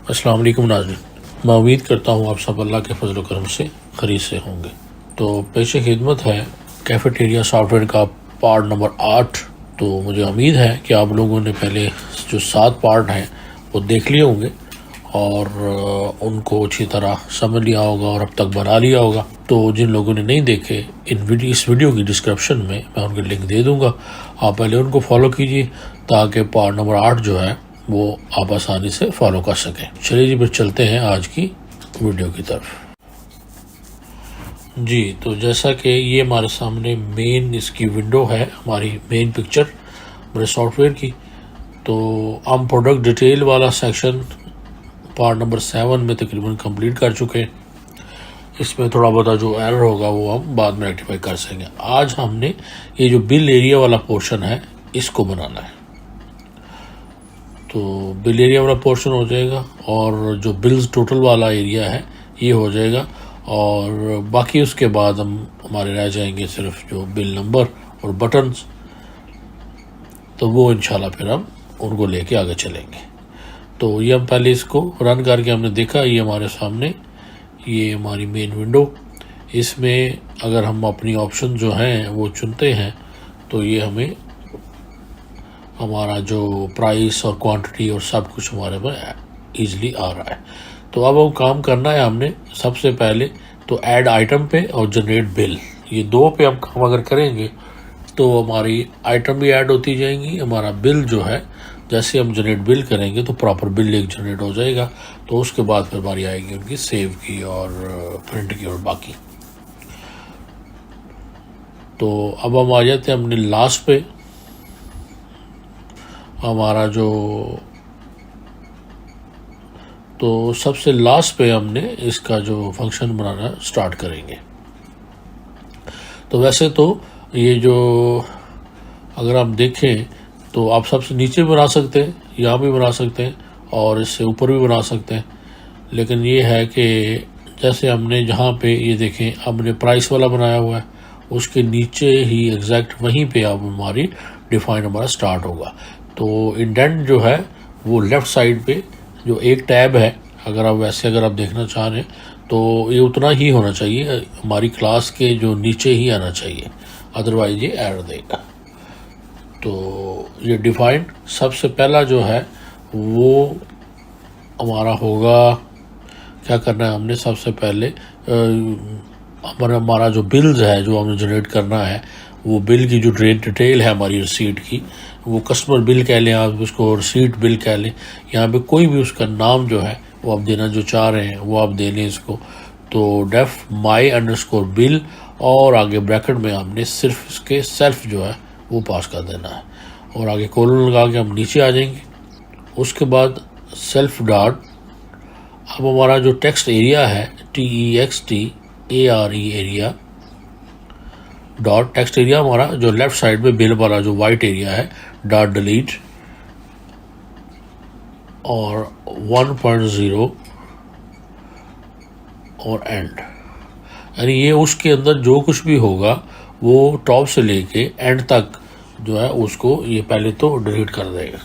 अस्सलाम वालेकुम नाज़रीन, मैं उम्मीद करता हूँ आप सब अल्लाह के फजल व करम से खरीद से होंगे। तो पेश खिदमत है कैफेटेरिया सॉफ्टवेयर का पार्ट नंबर 8। तो मुझे उम्मीद है कि आप लोगों ने पहले जो 7 पार्ट हैं वो देख लिए होंगे और उनको अच्छी तरह समझ लिया होगा और अब तक बना लिया होगा। तो जिन लोगों ने नहीं देखे, इस वीडियो की डिस्क्रिप्शन में मैं उनके लिंक दे दूँगा, आप पहले उनको फॉलो कीजिए ताकि पार्ट नंबर 8 जो है वो आप आसानी से फॉलो कर सकें। चलिए जी, फिर चलते हैं आज की वीडियो की तरफ। जी, तो जैसा कि ये हमारे सामने मेन इसकी विंडो है, हमारी मेन पिक्चर मेरे सॉफ्टवेयर की। तो हम प्रोडक्ट डिटेल वाला सेक्शन पार्ट नंबर 7 में तकरीबन कंप्लीट कर चुके हैं। इसमें थोड़ा बहुत जो एरर होगा वो हम बाद में रेक्टिफाई कर सकेंगे। आज हमने ये जो बिल एरिया वाला पोर्शन है इसको बनाना है। तो बिल एरिया वाला पोर्शन हो जाएगा और जो बिल्स टोटल वाला एरिया है ये हो जाएगा, और बाकी उसके बाद हमारे रह जाएंगे सिर्फ जो बिल नंबर और बटन्स। तो वो इंशाल्लाह फिर हम उनको लेके आगे चलेंगे। तो ये हम पहले इसको रन करके हमने देखा, ये हमारे सामने ये हमारी मेन विंडो। इसमें अगर हम अपनी ऑप्शन जो हैं वो चुनते हैं तो ये हमें हमारा जो प्राइस और क्वांटिटी और सब कुछ हमारे में ईजिली आ रहा है। तो अब वो काम करना है हमने सबसे पहले तो ऐड आइटम पे और जनरेट बिल, ये दो पे हम काम अगर करेंगे तो हमारी आइटम भी ऐड होती जाएंगी, हमारा बिल जो है जैसे हम जनरेट बिल करेंगे तो प्रॉपर बिल एक जनरेट हो जाएगा। तो उसके बाद फिर बारी आएगी उनकी सेव की और प्रिंट की और बाकी। तो अब हम आ जाते हैं अपने लास्ट पे। हमारा जो तो सबसे लास्ट पे हमने इसका जो फंक्शन बनाना स्टार्ट करेंगे। तो वैसे तो ये जो अगर आप देखें तो आप सबसे नीचे बना सकते हैं, यहाँ भी बना सकते हैं और इससे ऊपर भी बना सकते हैं। लेकिन ये है कि जैसे हमने जहाँ पे ये देखें हमने प्राइस वाला बनाया हुआ है, उसके नीचे ही एग्जैक्ट वहीं पे अब हमारी डिफाइन हमारा स्टार्ट होगा। तो इंडेंट जो है वो लेफ़्ट साइड पे जो एक टैब है, अगर आप देखना चाह रहे हैं तो ये उतना ही होना चाहिए, हमारी क्लास के जो नीचे ही आना चाहिए, अदरवाइज ये एरर देगा। तो ये डिफाइंड सबसे पहला जो है वो हमारा होगा, क्या करना है हमने सबसे पहले हमारा जो बिल्स है जो हमें जनरेट करना है, वो बिल की जो डिटेल है हमारी रिसीट की, वो कस्टमर बिल कह लें आप उसको, रिसीट बिल कह लें, यहाँ पे कोई भी उसका नाम जो है वो आप देना जो चाह रहे हैं वो आप दे लें इसको। तो डेफ माई अंडरस्कोर बिल और आगे ब्रैकेट में हमने सिर्फ इसके सेल्फ जो है वो पास कर देना है और आगे कोलन लगा के हम नीचे आ जाएंगे। उसके बाद सेल्फ डॉट, अब हमारा जो टेक्स्ट एरिया है TEXTARE area dot text area हमारा जो लेफ्ट साइड में बिल वाला जो वाइट एरिया है डॉट डिलीट और 1.0 और एंड, यानी ये उसके अंदर जो कुछ भी होगा वो टॉप से लेके एंड तक जो है उसको ये पहले तो डिलीट कर देगा,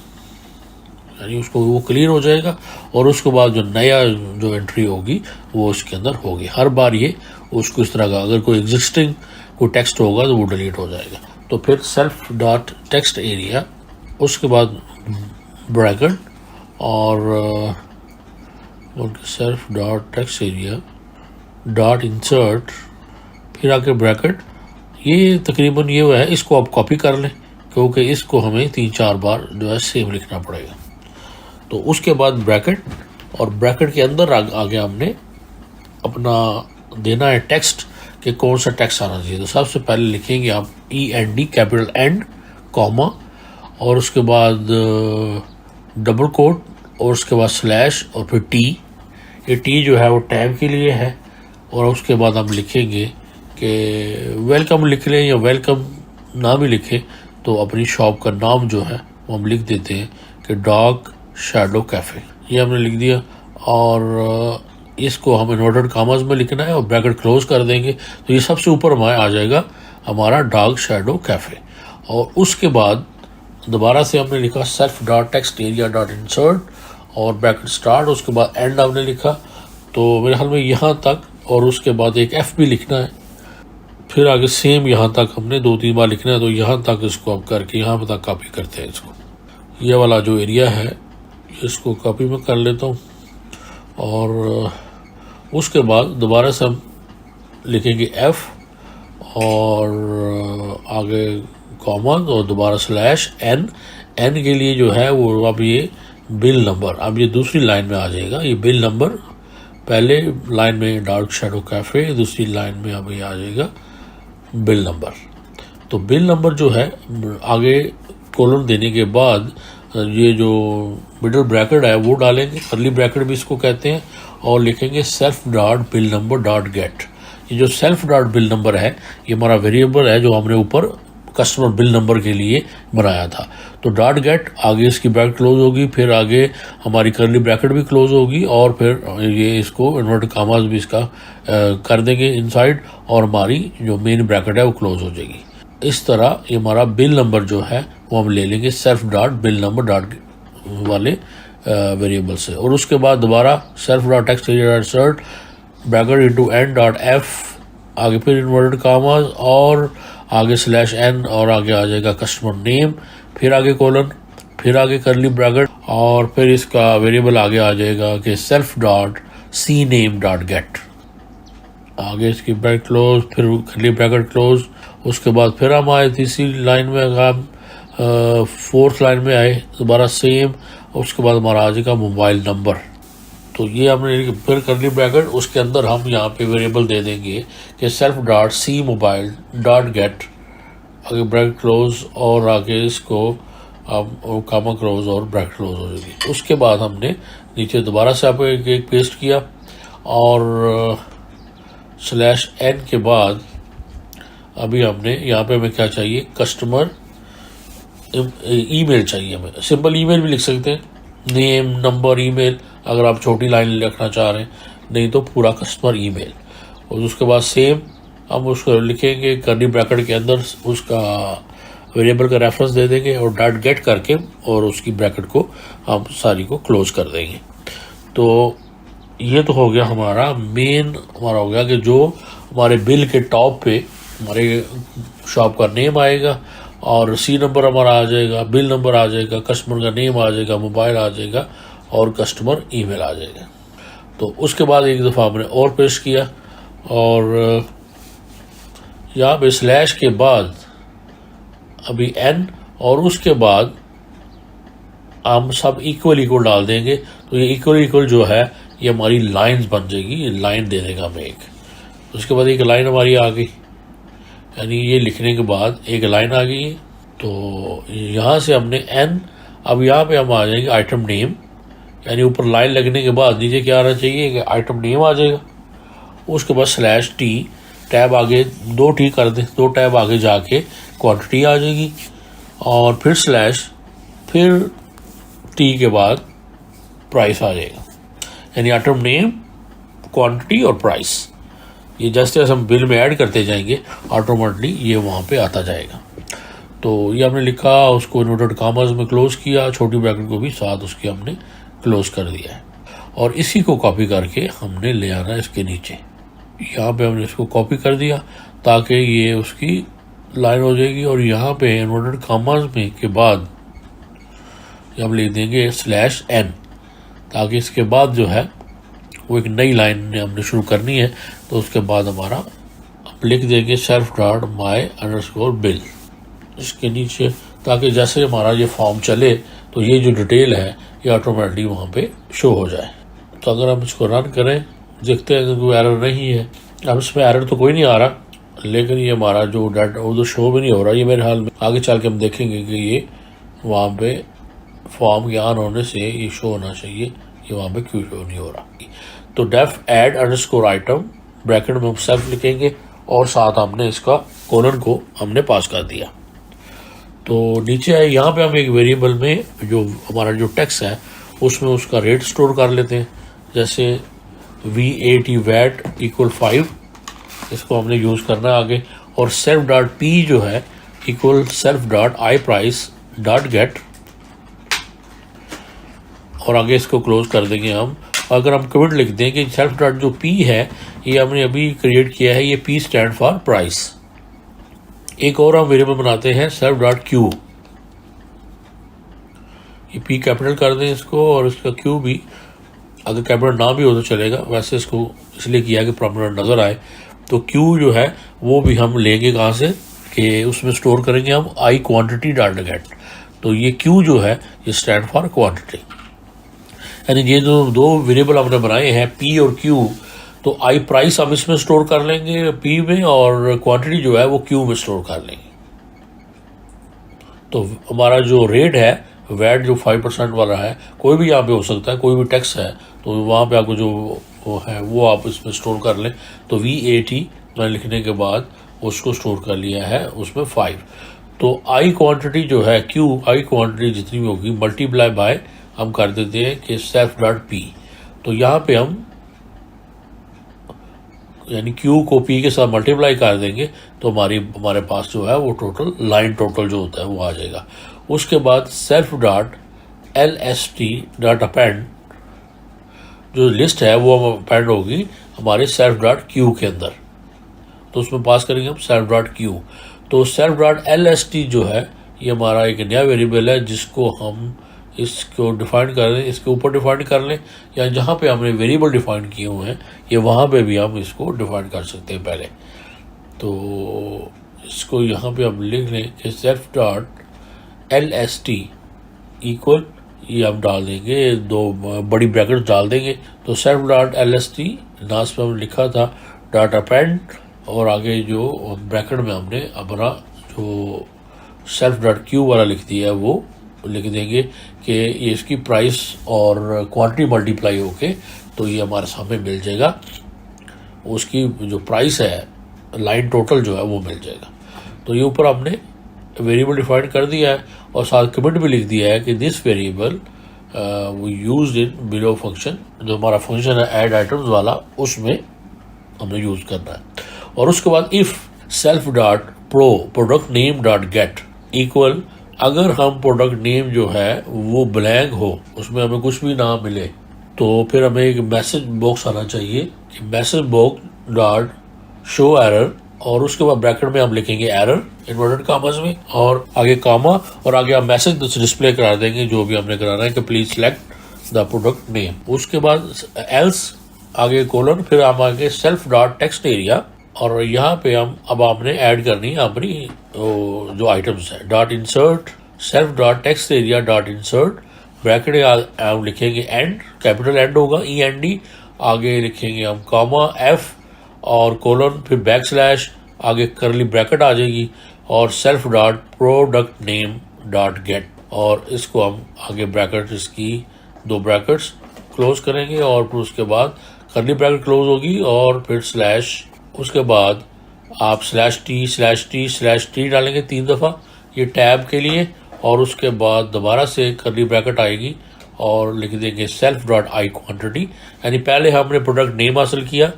यानी उसको वो क्लियर हो जाएगा और उसके बाद जो नया जो एंट्री होगी वो उसके अंदर होगी। हर बार ये उसको इस तरह का अगर कोई एग्जिस्टिंग कोई टेक्स्ट होगा तो वो डिलीट हो जाएगा। तो फिर सेल्फ डॉट टेक्स्ट एरिया, उसके बाद ब्रैकेट और self dot text area dot insert, फिर आके ब्रैकेट। ये तकरीबन ये है, इसको आप कॉपी कर लें क्योंकि इसको हमें 3-4 बार जो है सेम लिखना पड़ेगा। तो उसके बाद ब्रैकेट और ब्रैकेट के अंदर आगे हमने अपना देना है टेक्स्ट कि कौन सा टेक्स्ट आना चाहिए। तो सबसे पहले लिखेंगे आप END कैपिटल एंड कॉमा और उसके बाद डबल कोट और उसके बाद स्लैश और फिर T। ये T जो है वो टैब के लिए है और उसके बाद हम लिखेंगे कि वेलकम लिख लें या वेलकम ना भी लिखें तो अपनी शॉप का नाम जो है वो हम लिख देते हैं कि डॉग शैडो कैफ़े, ये हमने लिख दिया। और इसको हमें इन्वर्टेड कामास में लिखना है और ब्रैकेट क्लोज कर देंगे तो ये सबसे ऊपर हमारे आ जाएगा हमारा डॉग शैडो कैफ़े। और उसके बाद दोबारा से हमने लिखा self dot text area dot insert और ब्रैकेट स्टार्ट, उसके बाद एंड हमने लिखा। तो मेरे ख्याल में यहाँ तक, और उसके बाद एक एफ भी लिखना है, फिर आगे सेम यहाँ तक हमने 2-3 बार लिखना है। तो यहाँ तक इसको अब करके यहाँ तक कॉपी करते हैं इसको। ये वाला जो एरिया है इसको कॉपी में कर लेता हूँ और उसके बाद दोबारा से हम लिखेंगे एफ और आगे कॉमा और दोबारा स्लैश एन। एन के लिए जो है वो अब ये बिल नंबर, अब ये दूसरी लाइन में आ जाएगा। ये बिल नंबर पहले लाइन में डार्क शैडो कैफे, दूसरी लाइन में अब ये आ जाएगा बिल नंबर। तो बिल नंबर जो है आगे कोलन देने के बाद ये जो मिडल ब्रैकेट है वो डालेंगे, कर्ली ब्रैकेट भी इसको कहते हैं, और लिखेंगे self dot bill number dot gate. ये जो सेल्फ डॉट बिल नंबर है ये हमारा वेरिएबल है जो हमने ऊपर कस्टमर बिल नंबर के लिए बनाया था। तो डॉट गेट, आगे इसकी ब्रैकेट क्लोज होगी, फिर आगे हमारी कर्ली ब्रैकेट भी क्लोज होगी और फिर ये इसको इन्वर्टेड कामास भी इसका कर देंगे इनसाइड और हमारी जो मेन ब्रैकेट है वो क्लोज हो जाएगी। इस तरह ये हमारा बिल नंबर जो है वो हम ले लेंगे self dot bill number dot वाले वेरिएबल से। और उसके बाद दोबारा self dot text area dot insert bracket into N dot F, आगे फिर इन्वर्टेड कामास और आगे स्लैश एन और आगे आ जाएगा कस्टमर नेम, फिर आगे कोलन, फिर आगे करली ब्रैकेट और फिर इसका वेरिएबल आगे आ जाएगा कि self dot C name dot get. आगे इसकी ब्रैकेट क्लोज, फिर करली ब्रैकेट क्लोज। उसके बाद फिर हम आए तीसरी लाइन में, हम फोर्थ लाइन में आए, दोबारा सेम। उसके बाद हमारा आ जाएगा मोबाइल नंबर। तो ये हमने फिर करली ब्रैकेट, उसके अंदर हम यहाँ पे वेरिएबल दे देंगे कि self dot C mobile dot get, आगे ब्रैकेट क्लोज और आगे इसको हम कामा क्लोज और ब्रैकेट क्लोज हो जाएगी। उसके बाद हमने नीचे दोबारा से आपको एक पेस्ट किया और स्लैश एन के बाद अभी हमने यहाँ पे हमें क्या चाहिए, कस्टमर ईमेल चाहिए। हमें सिंपल ईमेल भी लिख सकते हैं, नेम नंबर ईमेल, अगर आप छोटी लाइन लिखना चाह रहे हैं, नहीं तो पूरा कस्टमर ईमेल। और उसके बाद सेम हम उसको लिखेंगे कर्ली ब्रैकेट के अंदर, उसका वेरिएबल का रेफरेंस दे देंगे और डॉट गेट करके और उसकी ब्रैकेट को हम सारी को क्लोज कर देंगे। तो ये तो हो गया हमारा मेन, हमारा हो गया कि जो हमारे बिल के टॉप पे हमारे शॉप का नेम आएगा और सी नंबर हमारा आ जाएगा, बिल नंबर आ जाएगा, कस्टमर का नेम आ जाएगा, मोबाइल आ जाएगा और कस्टमर ईमेल आ जाएगा। तो उसके बाद एक दफ़ा हमने और पेस्ट किया और यहाँ पे स्लैश के बाद अभी एन और उसके बाद हम सब इक्वल इक्वल डाल देंगे। तो ये इक्वल इक्वल जो है ये हमारी लाइंस बन जाएगी, ये लाइन दे देगा हमें एक। उसके बाद एक लाइन हमारी आ गई, यानी ये लिखने के बाद एक लाइन आ गई। तो यहाँ से हमने एन, अब यहाँ पे हम आ जाएंगे आइटम नेम, यानी ऊपर लाइन लगने के बाद नीचे क्या आना चाहिए कि आइटम नेम आ जाएगा। उसके बाद स्लैश टी, टैब आगे 2 टी कर दें, 2 टैब आगे जाके क्वांटिटी आ जाएगी और फिर स्लैश, फिर टी के बाद प्राइस आ जाएगा, यानी आइटम नेम, क्वांटिटी और प्राइस। ये जैसे हम बिल में ऐड करते जाएंगे ऑटोमेटिकली ये वहाँ पे आता जाएगा। तो ये हमने लिखा, उसको इन्वर्टेड कामास में क्लोज किया, छोटी ब्रैकेट को भी साथ उसके हमने क्लोज कर दिया है। और इसी को कॉपी करके हमने ले आना है इसके नीचे। यहाँ पे हमने इसको कॉपी कर दिया ताकि ये उसकी लाइन हो जाएगी। और यहाँ पे इन्वर्टेड कामास में के बाद हम लिख देंगे स्लैश एन, ताकि इसके बाद जो है वो एक नई लाइन हमने शुरू करनी है। तो उसके बाद हमारा अब लिख देंगे सेल्फ डॉट माई अंडरस्कोर बिल इसके नीचे, ताकि जैसे हमारा ये फॉर्म चले तो ये जो डिटेल है ये ऑटोमेटिकली वहाँ पे शो हो जाए। तो अगर हम इसको रन करें, देखते हैं तो कोई एरर नहीं है। अब इसमें एरर तो कोई नहीं आ रहा, लेकिन ये हमारा जो डाटा वो तो शो भी नहीं हो रहा। ये मेरे हाल में आगे चल के हम देखेंगे कि ये वहाँ पे फॉर्म के ऑन होने से ये शो होना चाहिए, ये वहाँ पे क्यों शो नहीं हो रहा। तो def add underscore item bracket में हम सेल्फ लिखेंगे और साथ हमने इसका कोलन को हमने पास कर दिया। तो नीचे है, यहाँ पे हम एक वेरिएबल में जो हमारा जो टेक्स्ट है उसमें उसका रेट स्टोर कर लेते हैं। जैसे VAT वैट इक्वल 5, इसको हमने यूज़ करना है आगे। और सेल्फ डॉट पी जो है equal self dot I price dot get, और आगे इसको क्लोज कर देंगे हम। अगर हम कमेंट लिख दें कि सेल्फ डॉट जो पी है ये हमने अभी क्रिएट किया है, ये पी स्टैंड फॉर प्राइस। एक और हम वेरिएबल बनाते हैं सेल्फ डॉट क्यू, ये पी कैपिटल कर दें इसको, और इसका क्यू भी अगर कैपिटल ना भी हो तो चलेगा, वैसे इसको इसलिए किया कि प्रोमिनेंट नज़र आए। तो क्यू जो है वो भी हम लेंगे कहाँ से, कि उसमें स्टोर करेंगे हम आई क्वांटिटी डॉट गेट। तो ये क्यू जो है ये स्टैंड फॉर क्वांटिटी, यानी ये जो दो वेरिएबल हमने बनाए हैं पी और क्यू, तो आई प्राइस हम इसमें स्टोर कर लेंगे पी में, और क्वांटिटी जो है वो क्यू में स्टोर कर लेंगे। तो हमारा जो रेट है वैट जो 5% वाला है, कोई भी यहाँ पे हो सकता है, कोई भी टैक्स है, तो वहाँ पे आपको जो वो है वो आप इसमें स्टोर कर लें। तो VAT मैंने लिखने के बाद उसको स्टोर कर लिया है उसमें 5। तो आई क्वांटिटी जो है क्यू, आई क्वांटिटी जितनी भी होगी मल्टीप्लाई बाय हम कर देते हैं कि सेल्फ डॉट पी। तो यहाँ पे हम यानी क्यू को पी के साथ मल्टीप्लाई कर देंगे तो हमारे पास जो है वो टोटल लाइन टोटल जो होता है वो आ जाएगा। उसके बाद self dot LST dot append, जो लिस्ट है वो अपेंड होगी हमारे सेल्फ डॉट क्यू के अंदर, तो उसमें पास करेंगे हम सेल्फ डॉट क्यू। तो सेल्फ डॉट LST जो है ये हमारा एक नया वेरिएबल है जिसको हम इसको डिफाइन कर लें, इसके ऊपर डिफाइन कर लें, या जहाँ पे हमने वेरिएबल डिफाइन किए हुए हैं ये वहाँ पे भी हम इसको डिफाइन कर सकते हैं पहले। तो इसको यहाँ पे हम लिख लें कि सेल्फ डॉट LST इक्वल, ये हम डाल देंगे, दो बड़ी ब्रैकेट डाल देंगे। तो सेल्फ डॉट LST लास्ट पे हमने लिखा था डॉट अपेंड, और आगे जो ब्रैकेट में हमने अपना जो सेल्फ डॉट क्यू वाला लिख दिया है वो लिख देंगे कि ये इसकी प्राइस और क्वांटिटी मल्टीप्लाई होके तो ये हमारे सामने मिल जाएगा, उसकी जो प्राइस है लाइन टोटल जो है वो मिल जाएगा। तो ये ऊपर हमने वेरिएबल डिफाइन कर दिया है और साथ कमेंट भी लिख दिया है कि दिस वेरिएबल वो यूज्ड इन बिलो फंक्शन, जो हमारा फंक्शन है ऐड आइटम्स वाला उसमें हमने यूज़ करना है। और उसके बाद if self dot product name dot get equal, अगर हम प्रोडक्ट नेम जो है वो ब्लैंक हो, उसमें हमें कुछ भी ना मिले, तो फिर हमें एक मैसेज बॉक्स आना चाहिए कि message box dot show error, और उसके बाद ब्रैकेट में हम लिखेंगे एरर इन्वर्टेड कामास में, और आगे कामा, और आगे हम मैसेज डिस्प्ले करा देंगे जो भी हमने कराना है कि please select the product name. उसके बाद एल्स आगे कोलन, फिर हम आगे सेल्फ डॉट टेक्स्ट एरिया, और यहाँ पे हम अब आपने ऐड करनी है अपनी जो आइटम्स है। Dot insert self dot text area dot insert, bracket हम लिखेंगे एंड, कैपिटल एंड होगा END, आगे लिखेंगे हम कॉमा F और कोलन, फिर बैक स्लैश, आगे करली ब्रैकेट आ जाएगी, और self dot product name dot get, और इसको हम आगे ब्रैकेट इसकी दो ब्रैकेट्स क्लोज करेंगे, और फिर उसके बाद करली ब्रैकेट क्लोज होगी और फिर स्लैश, उसके बाद आप /T डालेंगे 3 दफ़ा ये टैब के लिए, और उसके बाद दोबारा से करली ब्रैकेट आएगी और लिख देंगे सेल्फ डॉट आई क्वांटिटी, यानी पहले हमने प्रोडक्ट नेम हासिल किया,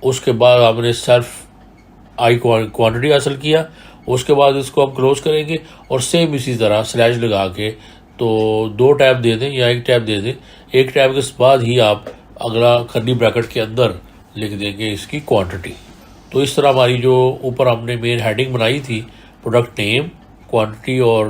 उसके बाद हमने सेल्फ आई क्वांटिटी हासिल किया, उसके बाद इसको हम क्लोज करेंगे और सेम इसी तरह स्लैश लगा के तो 2 टैब दे दें या 1 टैब दे दें। 1 टैब के बाद ही आप अगला करली ब्रैकेट के अंदर लिख देंगे इसकी क्वांटिटी। तो इस तरह हमारी जो ऊपर हमने मेन हेडिंग बनाई थी प्रोडक्ट नेम, क्वांटिटी और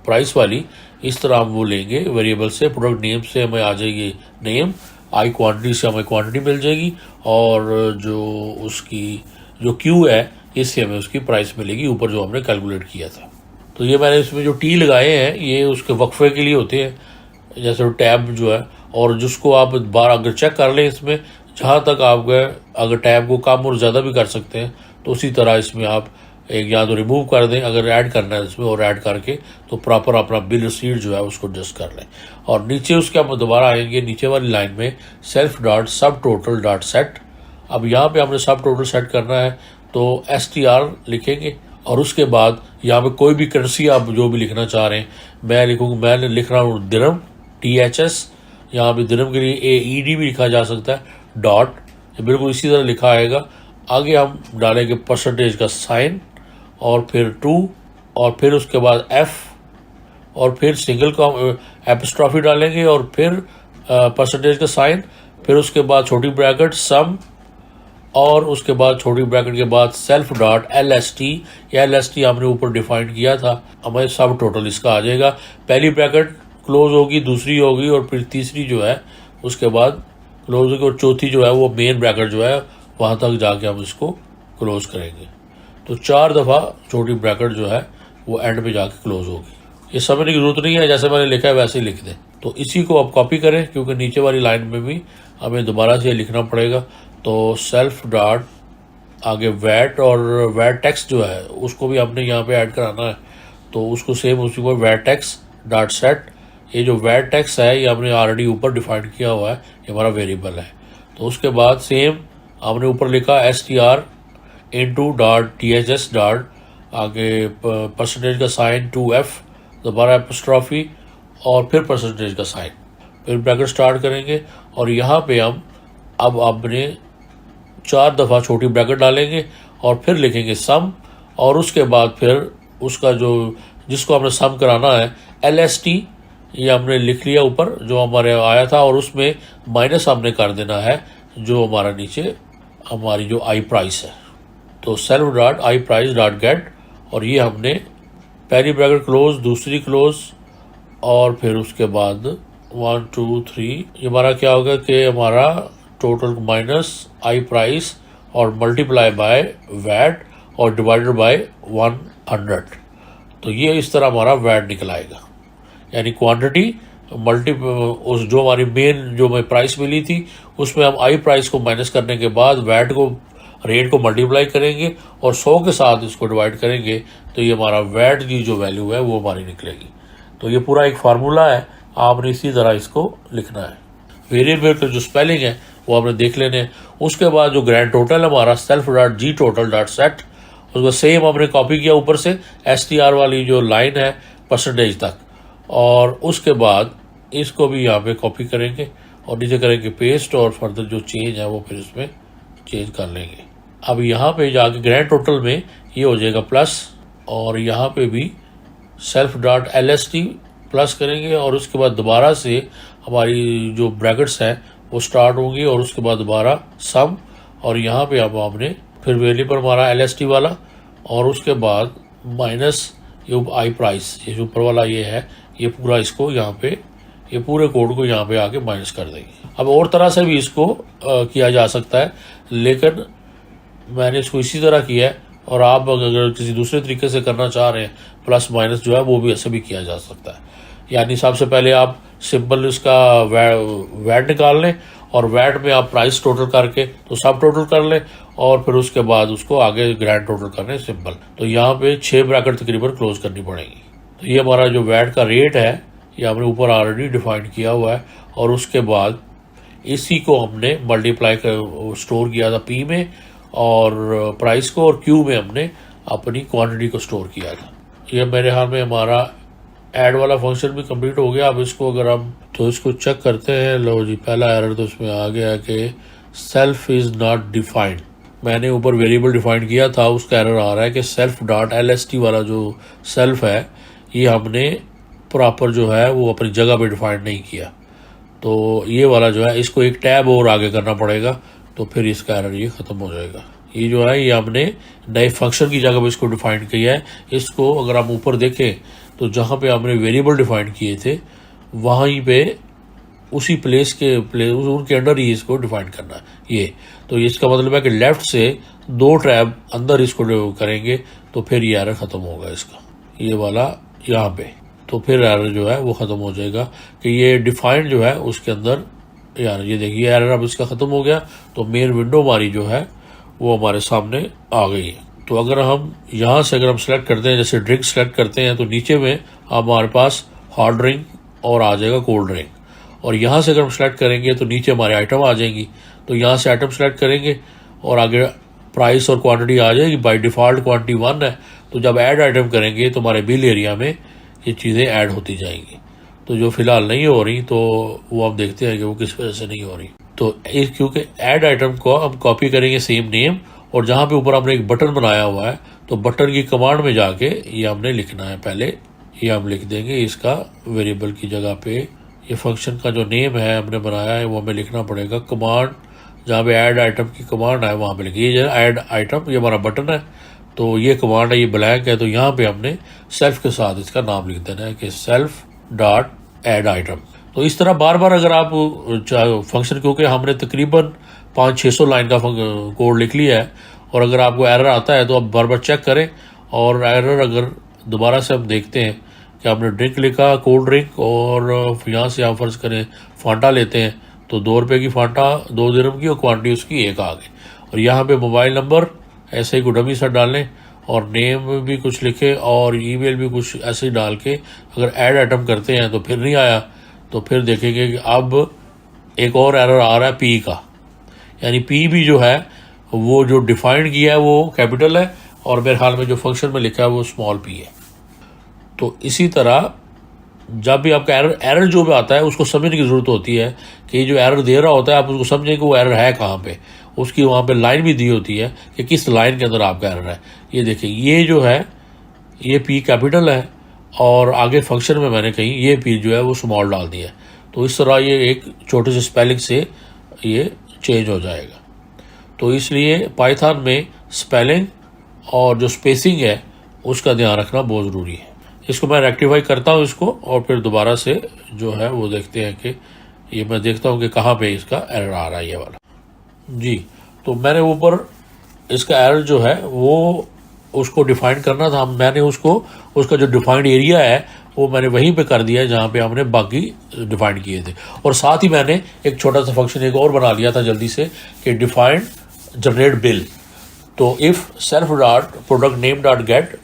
प्राइस वाली, इस तरह हम वो लेंगे वेरिएबल से। प्रोडक्ट नेम से हमें आ जाएगी नेम, आई क्वांटिटी से हमें क्वांटिटी मिल जाएगी, और जो उसकी जो क्यू है इससे हमें उसकी प्राइस मिलेगी ऊपर जो हमने कैलकुलेट किया था। तो ये मैंने इसमें जो T लगाए हैं ये उसके वक्फे के लिए होते हैं, जैसे टैब जो है, और जिसको आप बार अगर चेक कर लें इसमें जहाँ तक आप गए, अगर टैब को कम और ज़्यादा भी कर सकते हैं, तो उसी तरह इसमें आप एक या तो रिमूव कर दें अगर ऐड करना है इसमें, और ऐड करके तो प्रॉपर अपना बिल रिसीट जो है उसको एडजस्ट कर लें। और नीचे उसके हम दोबारा आएंगे नीचे वाली लाइन में सेल्फ डॉट सब टोटल डॉट सेट। अब यहाँ पे हमने सब टोटल सेट करना है तो STR लिखेंगे, और उसके बाद यहाँ पे कोई भी करेंसी आप जो भी लिखना चाह रहे हैं, मैं लिखूँगा, मैं लिख रहा हूँ दिरहम THS, यहाँ पे दिरहम के लिए AED भी लिखा जा सकता है, डॉट बिल्कुल इसी तरह लिखा आएगा। आगे हम डालेंगे परसेंटेज का साइन और फिर 2 और फिर उसके बाद एफ, और फिर सिंगल एपिस्ट्रॉफी डालेंगे और फिर परसेंटेज का साइन, फिर उसके बाद छोटी ब्रैकेट सम, और उसके बाद छोटी ब्रैकेट के बाद सेल्फ डॉट LST, या LST हमने ऊपर डिफाइन किया था, हमें सब टोटल इसका आ जाएगा। पहली ब्रैकेट क्लोज होगी, दूसरी होगी, और फिर तीसरी जो है उसके बाद क्लोज होगी, और चौथी जो है वो मेन ब्रैकेट जो है वहाँ तक जाके हम इसको क्लोज करेंगे। तो 4 दफ़ा छोटी ब्रैकेट जो है वो एंड में जाके क्लोज होगी। ये समझने की जरूरत नहीं है, जैसे मैंने लिखा है वैसे ही लिख दें। तो इसी को आप कॉपी करें, क्योंकि नीचे वाली लाइन में भी हमें दोबारा से लिखना पड़ेगा। तो सेल्फ डॉट आगे वैट, और वैट टेक्स्ट जो है उसको भी हमने यहाँ पे ऐड कराना है, तो उसको सेम उसी को वैट टेक्स्ट डॉट सेट। ये जो वैट टेक्स्ट है ये हमने ऑलरेडी ऊपर डिफाइन किया हुआ है, ये हमारा वेरिएबल है। तो उसके बाद सेम हमने ऊपर लिखा STR into dot THS dot आगे परसेंटेज का साइन 2F, दोबारा एपिस्ट्रॉफी, और फिर परसेंटेज का साइन, फिर ब्रैकेट स्टार्ट करेंगे। और यहाँ पे हम अब अपने 4 दफ़ा छोटी ब्रैकेट डालेंगे और फिर लिखेंगे सम, और उसके बाद फिर उसका जो जिसको हमने सम कराना है LST, ये हमने लिख लिया ऊपर जो हमारे आया था, और उसमें माइनस हमने कर देना है जो हमारा नीचे हमारी जो आई प्राइस है। तो self dot I price dot get, और ये हमने पहली ब्रैकेट क्लोज, दूसरी क्लोज, और फिर उसके बाद 1 2 3, ये हमारा क्या होगा कि हमारा टोटल माइनस आई प्राइस और मल्टीप्लाई बाय वैट और डिवाइडेड बाय 100। तो ये इस तरह हमारा वैट निकल आएगा, यानी क्वांटिटी उस जो हमारी मेन जो हमें प्राइस मिली थी उसमें हम आई प्राइस को माइनस करने के बाद वैट को रेट को मल्टीप्लाई करेंगे और 100 के साथ इसको डिवाइड करेंगे, तो ये हमारा वैट की जो वैल्यू है वो हमारी निकलेगी। तो ये पूरा एक फार्मूला है, आपने इसी तरह इसको लिखना है। वेरिएबल का जो स्पेलिंग है वो आपने देख लेने हैं। उसके बाद जो ग्रैंड टोटल है हमारा self dot G total dot set, उसको सेम हमने कॉपी किया ऊपर से STR वाली जो लाइन है परसेंटेज तक, और उसके बाद इसको भी यहाँ पे कॉपी करेंगे और नीचे करेंगे पेस्ट, और फर्दर जो चेंज है वो फिर इसमें चेंज कर लेंगे। अब यहाँ पे जाके ग्रैंड टोटल में ये हो जाएगा प्लस, और यहाँ पे भी सेल्फ डॉट LST प्लस करेंगे, और उसके बाद दोबारा से हमारी जो ब्रैकेट्स हैं वो स्टार्ट होंगी, और उसके बाद दोबारा सम, और यहाँ पे अब हमने फिर वेरिएबल हमारा LST वाला, और उसके बाद माइनस ये आई प्राइस, ये जो ऊपर वाला ये है, ये पूरा इसको यहाँ पे ये पूरे कोड को यहाँ पे आके माइनस कर देंगे। अब और तरह से भी इसको किया जा सकता है, लेकिन मैंने इसको इसी तरह किया है, और आप अगर किसी दूसरे तरीके से करना चाह रहे हैं प्लस माइनस जो है वो भी ऐसे भी किया जा सकता है। यानी सबसे पहले आप सिंपल इसका वैट निकाल लें, और वैट में आप प्राइस टोटल करके तो सब टोटल कर लें, और फिर उसके बाद उसको आगे ग्रैंड टोटल करने सिंपल। तो यहाँ पे 6 ब्रैकेट तकरीबन क्लोज करनी पड़ेगी। तो ये हमारा जो वैट का रेट है ये हमने ऊपर ऑलरेडी डिफाइन किया हुआ है, और उसके बाद इसी को हमने मल्टीप्लाई कर स्टोर किया था P में, और प्राइस को, और Q में हमने अपनी क्वांटिटी को स्टोर किया था। ये मेरे हाल में हमारा ऐड वाला फंक्शन भी कंप्लीट हो गया। अब इसको अगर हम तो इसको चेक करते हैं, लो जी पहला एरर तो इसमें आ गया कि सेल्फ इज़ नॉट डिफाइंड। मैंने ऊपर वेरिएबल डिफाइन किया था, उसका एरर आ रहा है कि सेल्फ डॉट LST वाला जो सेल्फ है ये हमने प्रॉपर जो है वो अपनी जगह पे डिफाइन नहीं किया। तो ये वाला जो है इसको एक टैब और आगे करना पड़ेगा, तो फिर इसका एरर ये ख़त्म हो जाएगा। ये जो है ये हमने नए फंक्शन की जगह पे इसको डिफाइन किया है। इसको अगर हम ऊपर देखें तो जहाँ पे हमने वेरिएबल डिफाइन किए थे वहीं पे उसी प्लेस उनके अंडर ही इसको डिफाइन करना है ये। तो इसका मतलब है कि लेफ्ट से 2 टैब अंदर इसको करेंगे तो फिर ये एरर ख़त्म होगा इसका, ये वाला यहाँ पे। तो फिर एरर जो है वो ख़त्म हो जाएगा कि ये डिफाइंड जो है उसके अंदर यार ये देखिए एरर अब इसका ख़त्म हो गया। तो मेन विंडो हमारी जो है वो हमारे सामने आ गई है। तो अगर हम यहाँ से अगर हम सेलेक्ट करते हैं, जैसे ड्रिंक सेलेक्ट करते हैं, तो नीचे में हमारे पास हॉट ड्रिंक और आ जाएगा कोल्ड ड्रिंक, और यहाँ से अगर हम सेलेक्ट करेंगे तो नीचे हमारे आइटम आ जाएंगी। तो यहाँ से आइटम सेलेक्ट करेंगे और आगे प्राइस और क्वांटिटी आ जाएगी। बाय डिफ़ॉल्ट क्वांटिटी 1 है, तो जब ऐड आइटम करेंगे तो हमारे बिल एरिया में ये चीज़ें ऐड होती जाएंगी। तो जो फिलहाल नहीं हो रही तो वो आप देखते हैं कि वो किस वजह से नहीं हो रही। तो क्योंकि ऐड आइटम को हम कॉपी करेंगे सेम नेम, और जहाँ पे ऊपर हमने एक बटन बनाया हुआ है तो बटन की कमांड में जाके ये हमने लिखना है। पहले ये हम लिख देंगे इसका वेरिएबल की जगह पे, ये फंक्शन का जो नेम है हमने बनाया है वो हमें लिखना पड़ेगा। कमांड जहाँ पे ऐड आइटम की कमांड है वहाँ पे लिखिए, ये ऐड आइटम, ये हमारा बटन है तो ये कमांड है, ये ब्लैंक है, तो यहाँ पे हमने सेल्फ के साथ इसका नाम लिख देना है कि सेल्फ डॉट ऐड आइटम। तो इस तरह बार बार अगर आप फंक्शन, क्योंकि हमने तकरीबन 500-600 लाइन का कोड लिख लिया है, और अगर आपको एरर आता है तो आप बार बार चेक करें। और एरर अगर दोबारा से हम देखते हैं कि आपने ड्रिंक लिखा, कोल्ड ड्रिंक, और यहाँ से आप फर्ज करें फांटा लेते हैं तो 2 रुपये की फांटा 2 दिरहम की और क्वांटिटी उसकी 1 आ गई। और यहाँ पे मोबाइल नंबर ऐसे ही डमी सा डालें और नेम भी कुछ लिखें और ईमेल भी कुछ ऐसे ही डाल के अगर ऐड आइटम करते हैं तो फिर नहीं आया, तो फिर देखेंगे कि अब एक और एरर आ रहा है पी का, यानी पी भी जो है वो जो डिफाइंड किया है वो कैपिटल है और मेरे हाल में जो फंक्शन में लिखा है वो स्मॉल पी है। तो इसी तरह जब भी आपका एरर जो भी आता है उसको समझने की ज़रूरत होती है कि जो एरर दे रहा होता है आप उसको समझें कि वो एरर है कहाँ पे। उसकी वहाँ पे लाइन भी दी होती है कि किस लाइन के अंदर आपका एरर है। ये देखिए, ये जो है ये पी कैपिटल है और आगे फंक्शन में मैंने कहीं ये पी जो है वो स्मॉल डाल दिया है। तो इस तरह ये एक छोटे से स्पेलिंग से ये चेंज हो जाएगा। तो इसलिए पाइथन में स्पेलिंग और जो स्पेसिंग है उसका ध्यान रखना बहुत ज़रूरी है। इसको मैं रेक्टिफाई करता हूँ इसको, और फिर दोबारा से जो है वो देखते हैं कि ये मैं देखता हूँ कि कहाँ पे इसका एरर आ रहा है, ये वाला जी। तो मैंने ऊपर इसका एरर जो है वो उसको डिफाइन करना था, मैंने उसका जो डिफाइंड एरिया है वो मैंने वहीं पे कर दिया है जहाँ पे हमने बाकी डिफाइन किए थे। और साथ ही मैंने एक छोटा सा फंक्शन एक और बना लिया था जल्दी से कि डिफाइंड जनरेट बिल। तो if self dot product name dot get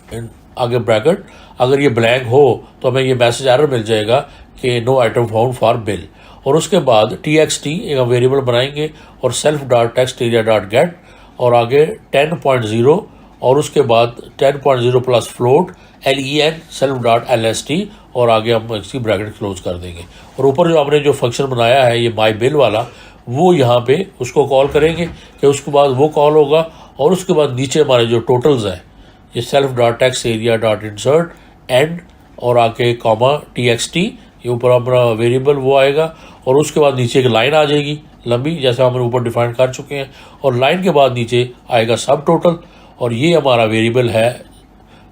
आगे ब्रैकेट, अगर ये ब्लैंक हो तो हमें ये मैसेज एरर मिल जाएगा कि no item found for bill. और उसके बाद txt एक वेरिएबल बनाएंगे और self dot text area dot get और आगे 10.0 और उसके बाद 10.0 plus float len self dot lst और आगे हम इसकी ब्रैकेट क्लोज कर देंगे। और ऊपर जो हमने जो फंक्शन बनाया है ये माई बिल वाला, वो यहाँ पे उसको कॉल करेंगे कि उसके बाद वो कॉल होगा और उसके बाद नीचे हमारे जो टोटल्स हैं ये self dot text area dot insert and और आके कॉमा txt, ये ऊपर हमारा वेरिएबल वो आएगा और उसके बाद नीचे एक लाइन आ जाएगी लंबी जैसा हमने ऊपर डिफाइन कर चुके हैं, और लाइन के बाद नीचे आएगा सब टोटल और ये हमारा वेरिएबल है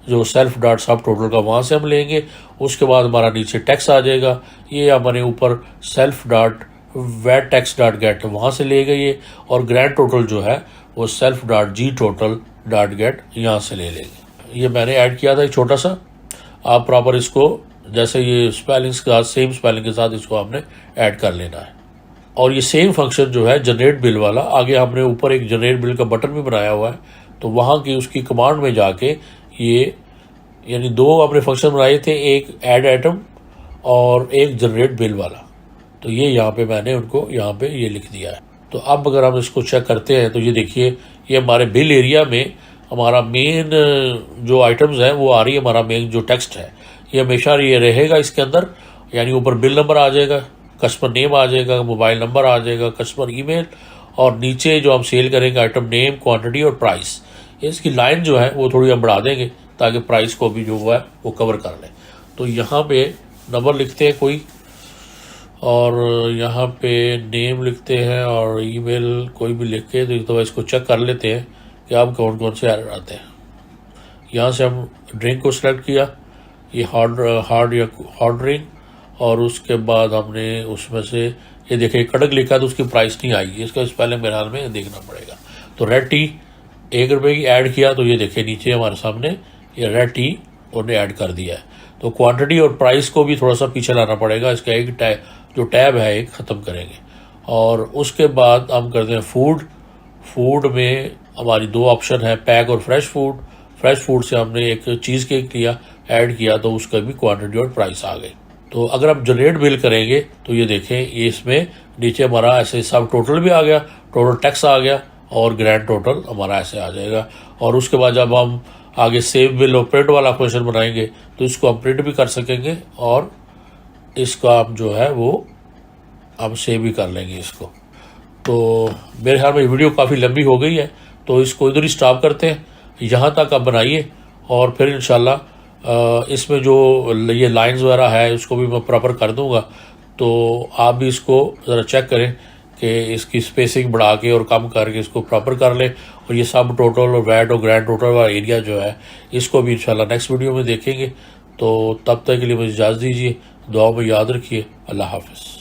जो सेल्फ डॉट सब टोटल का, वहाँ से हम लेंगे। उसके बाद हमारा नीचे टेक्स्ट आ जाएगा, ये हमारे ऊपर self dot wait text dot get वहाँ से ले गए और ग्रैंड टोटल जो है वो self dot G total dot gate यहाँ से ले लेंगे। ये मैंने ऐड किया था एक छोटा सा, आप प्रॉपर इसको जैसे ये स्पेलिंग्स के साथ सेम स्पेलिंग के साथ इसको आपने ऐड कर लेना है। और ये सेम फंक्शन जो है जनरेट बिल वाला, आगे हमने ऊपर एक जनरेट बिल का बटन भी बनाया हुआ है, तो वहाँ की उसकी कमांड में जाके ये यानी 2 आपने फंक्शन बनाए थे, एक ऐड आइटम और एक जनरेट बिल वाला, तो ये यहाँ पे मैंने उनको यहाँ पे ये लिख दिया है। तो अब अगर हम इसको चेक करते हैं तो ये देखिए ये हमारे बिल एरिया में हमारा मेन जो आइटम्स है वो आ रही है, हमारा मेन जो टेक्स्ट है ये हमेशा ये रहेगा इसके अंदर, यानी ऊपर बिल नंबर आ जाएगा, कस्टमर नेम आ जाएगा, मोबाइल नंबर आ जाएगा, कस्टमर ईमेल, और नीचे जो हम सेल करेंगे आइटम नेम, क्वांटिटी और प्राइस। इसकी लाइन जो है वो थोड़ी हम बढ़ा देंगे ताकि प्राइस को भी जो है वो कवर कर लें। तो यहाँ पे नंबर लिखते हैं कोई और यहाँ पे नेम लिखते हैं और ईमेल कोई भी लिख के, तो एक दफ़ा इसको चेक कर लेते हैं कि आप कौन कौन से एरर आते हैं। यहाँ से हम ड्रिंक को सिलेक्ट किया, ये हार्ड ड्रिंक, और उसके बाद हमने उसमें से ये देखिए कड़क लिखा है तो उसकी प्राइस नहीं आएगी, इसका स्पेलिंग मेरे हाल में देखना पड़ेगा। तो रेड टी 1 रुपये की ऐड किया, तो ये देखिए नीचे हमारे सामने ये रेड टी उन्होंने ऐड कर दिया है। तो क्वांटिटी और प्राइस को भी थोड़ा सा पीछे लाना पड़ेगा, इसका एक जो टैब है एक ख़त्म करेंगे। और उसके बाद हम करते हैं फूड में हमारी 2 ऑप्शन है, पैक और फ्रेश फूड। फ्रेश फूड से हमने एक चीज़ केक लिया, ऐड किया, तो उसका भी क्वांटिटी और प्राइस आ गई। तो अगर आप जनरेट बिल करेंगे तो ये देखें ये इसमें नीचे हमारा ऐसे सब टोटल भी आ गया, टोटल टैक्स आ गया और ग्रैंड टोटल हमारा ऐसे आ जाएगा। और उसके बाद जब हम आगे सेव बिल और प्रिंट वाला क्वेश्चन बनाएंगे तो इसको हम प्रिंट भी कर सकेंगे और इसका हम जो है वो हम सेव भी कर लेंगे इसको। तो मेरे ख्याल में वीडियो काफ़ी लंबी हो गई है तो इसको इधर ही स्टॉप करते हैं। यहाँ तक आप बनाइए और फिर इंशाल्लाह इसमें जो ये लाइंस वगैरह है उसको भी मैं प्रॉपर कर दूंगा। तो आप भी इसको ज़रा चेक करें कि इसकी स्पेसिंग बढ़ा के और कम करके इसको प्रॉपर कर लें। और ये सब टोटल और वेट और ग्रैंड टोटल वाला एरिया जो है इसको भी इंशाल्लाह नेक्स्ट वीडियो में देखेंगे। तो तब तक के लिए मुझे इजाज़त दीजिए, दुआ में याद रखिए। अल्लाह हाफ़िज़।